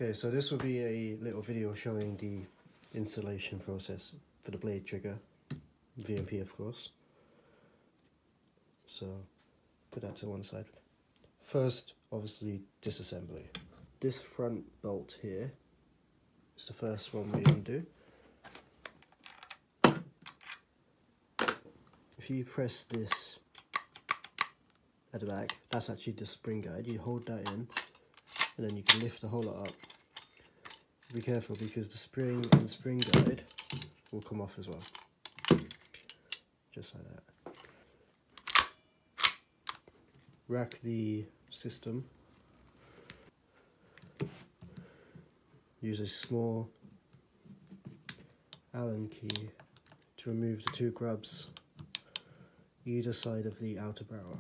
Okay, so this will be a little video showing the installation process for the blade trigger, VMP of course. So put that to one side. First, obviously disassembly. This front bolt here is the first one we undo. If you press this at the back, that's actually the spring guide. You hold that in and then you can lift the whole lot up. Be careful because the spring and the spring guide will come off as well. Just like that. Rack the system. Use a small Allen key to remove the two grubs either side of the outer barrel.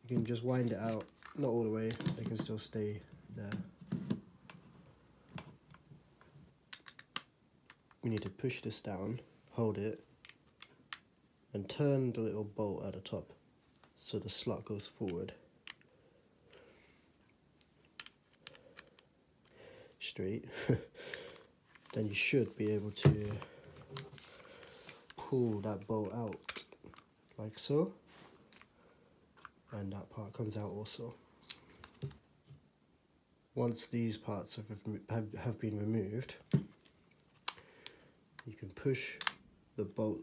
You can just wind it out, not all the way, they can still stay there. We need to push this down, hold it, and turn the little bolt at the top so the slot goes forward. Straight. Then you should be able to pull that bolt out like so, and that part comes out also. Once these parts have been removed, you can push the bolt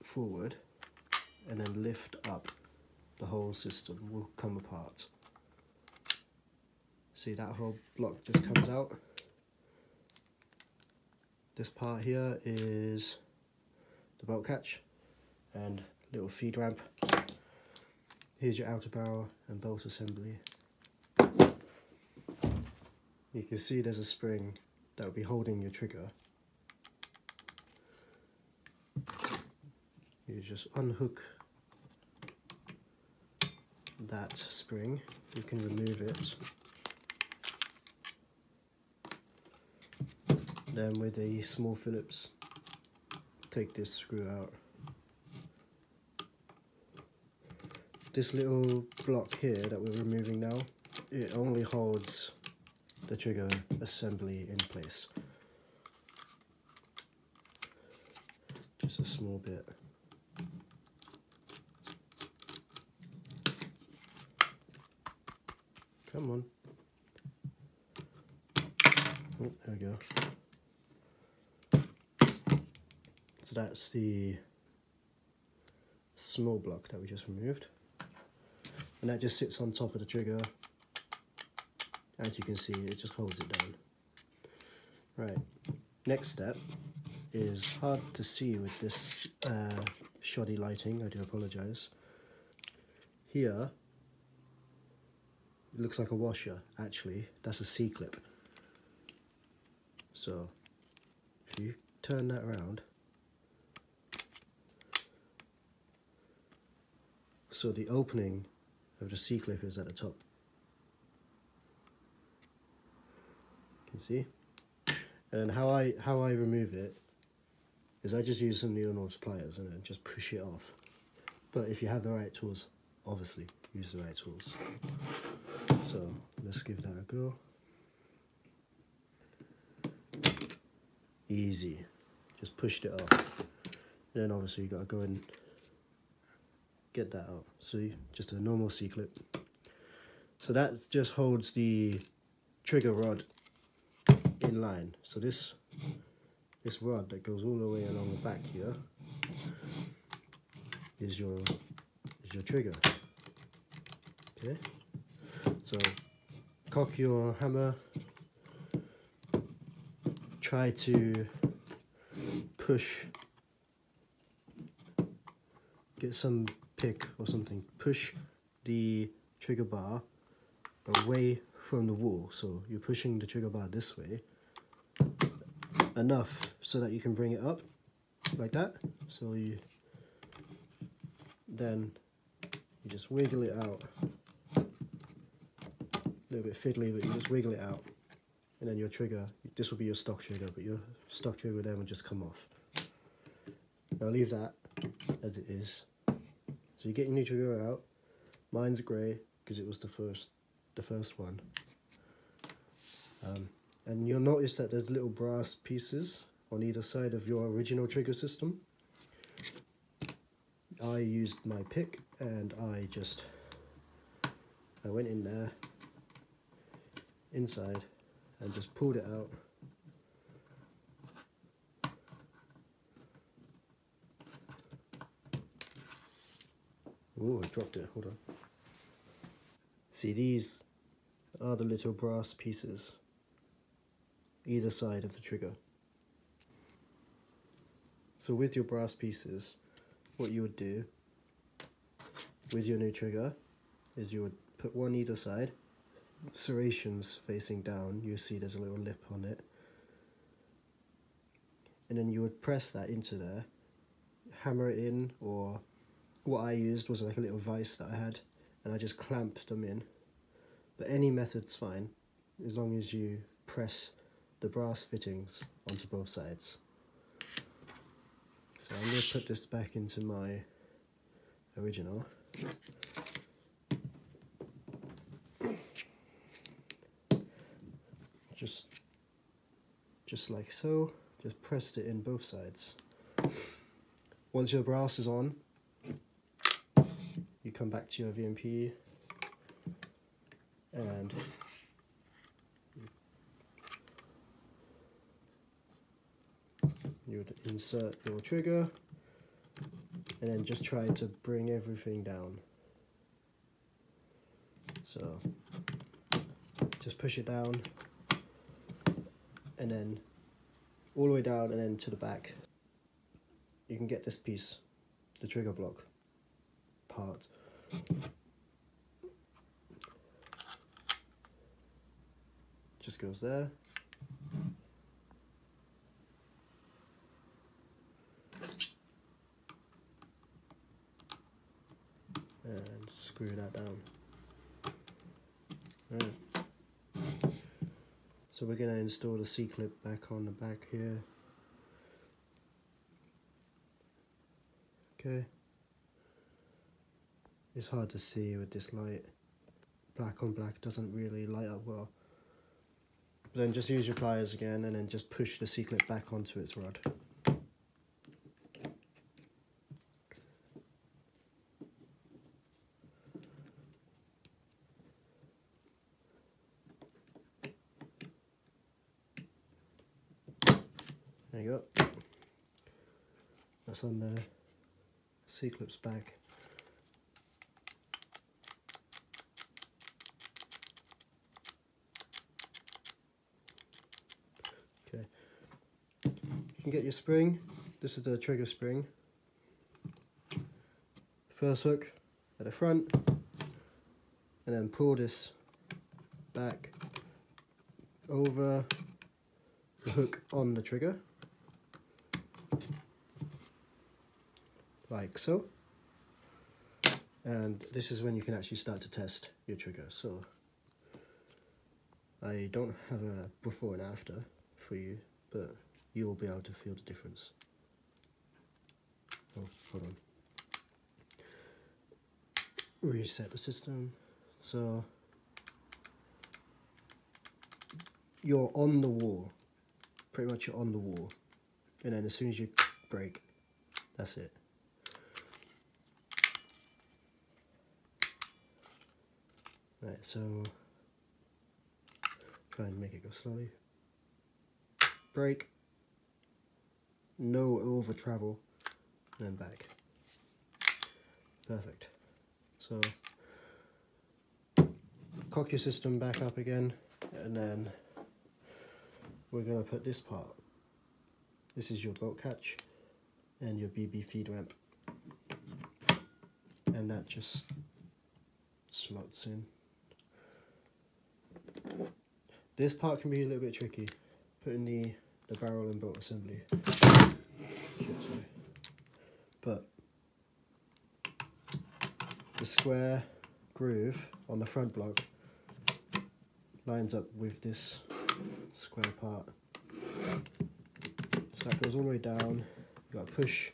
forward and then lift up. The whole system will come apart. See, that whole block just comes out. This part here is the bolt catch and little feed ramp. Here's your outer barrel and bolt assembly. You can see there's a spring that will be holding your trigger. You just unhook that spring, you can remove it. Then with a small Phillips, take this screw out. This little block here that we're removing now, it only holds the trigger assembly in place. Just a small bit. Come on. Oh, there we go. So that's the small block that we just removed. And that just sits on top of the trigger. As you can see, it just holds it down. Right, next step is hard to see with this shoddy lighting, I do apologise. Here, it looks like a washer. Actually, that's a C-clip. So, if you turn that around, so the opening of the C-clip is at the top. You can see? And how I remove it is I just use some needle-nose pliers and then just push it off. But if you have the right tools, obviously use the right tools. So let's give that a go. Easy. Just pushed it off. And then obviously you got to go and get that out. See, just a normal C-clip. So that just holds the trigger rod in line. So this rod that goes all the way along the back here is your trigger. Okay. So cock your hammer. Try to push. Get some pick or something. Push the trigger bar away from the wall. So you're pushing the trigger bar this way enough so that you can bring it up like that. So then you just wiggle it out. A little bit fiddly, but you just wiggle it out. And then your trigger, this will be your stock trigger, but your stock trigger then will just come off. Now leave that as it is. So you get your new trigger out. Mine's grey because it was the first the first one. And you'll notice that there's little brass pieces on either side of your original trigger system. I used my pick and I went in there inside and just pulled it out. Oh, I dropped it, hold on. See, these are the little brass pieces either side of the trigger. So with your brass pieces, what you would do with your new trigger is you would put one either side, serrations facing down. You see there's a little lip on it, and then you would press that into there, hammer it in, or what I used was like a little vise that I had, and I just clamped them in. But any method's fine as long as you press the brass fittings onto both sides. So I'm going to put this back into my original. Just like so, just pressed it in both sides. Once your brass is on, you come back to your VMP and you would insert your trigger and then just try to bring everything down. So just push it down and then all the way down and then to the back. You can get this piece, the trigger block part. Just goes there. And screw that down. Right. So we're going to install the C-clip back on the back here. Okay. It's hard to see with this light. Black on black doesn't really light up well. But then just use your pliers again and then just push the C-clip back onto its rod. There you go. That's on the C-clip's back. Okay. You can get your spring. This is the trigger spring. First hook at the front, and then pull this back over the hook on the trigger. Like so, and this is when you can actually start to test your trigger. So I don't have a before and after for you, but you will be able to feel the difference. Oh, hold on. Reset the system. So you're on the wall, pretty much you're on the wall, and then as soon as you brake, that's it. Right, so try and make it go slowly. Brake, no over travel, and then back. Perfect. So cock your system back up again, and then we're going to put this part. This is your bolt catch and your BB feed ramp, and that just slots in. This part can be a little bit tricky, putting the barrel and bolt assembly. But the square groove on the front block lines up with this square part. So that goes all the way down. You've got to push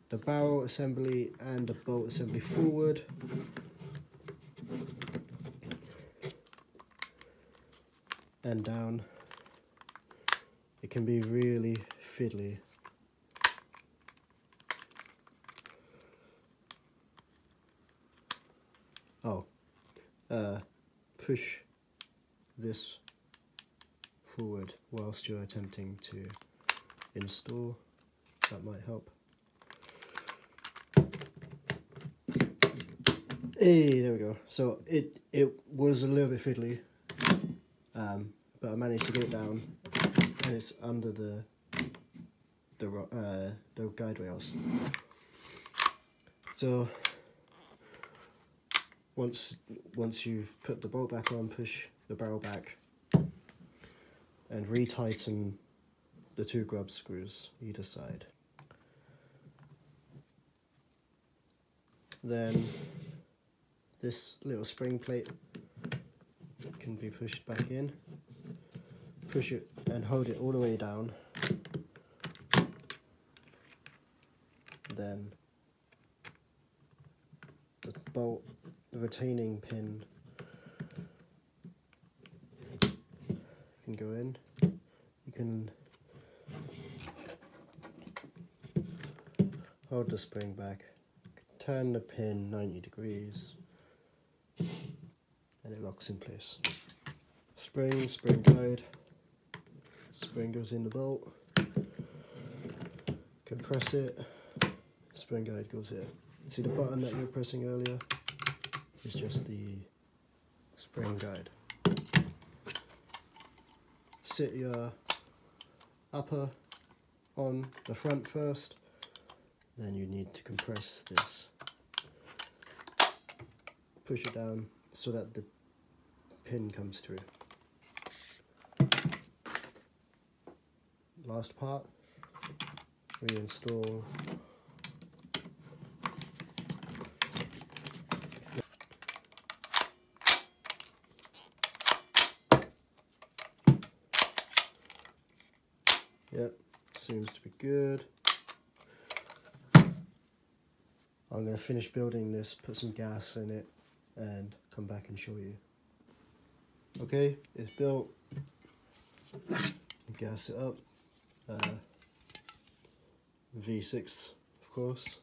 the barrel assembly and the bolt assembly forward. and down, it can be really fiddly. Oh, push this forward whilst you're attempting to install. That might help. Hey, there we go. So it was a little bit fiddly, but I managed to get it down, and it's under the guide rails. So once you've put the bolt back on, push the barrel back and retighten the 2 grub screws either side. Then this little spring plate can be pushed back in. Push it and hold it all the way down. Then the bolt, the retaining pin can go in. You can hold the spring back, turn the pin 90 degrees, and it locks in place. Spring guide, spring goes in the bolt, compress it, spring guide goes here. See the button that you were pressing earlier is just the spring guide. Sit your upper on the front first, then you need to compress this. Push it down so that the pin comes through. Last part, reinstall. Yep, seems to be good. I'm going to finish building this, put some gas in it, and come back and show you. Okay, it's built. Gas it up. V6, of course.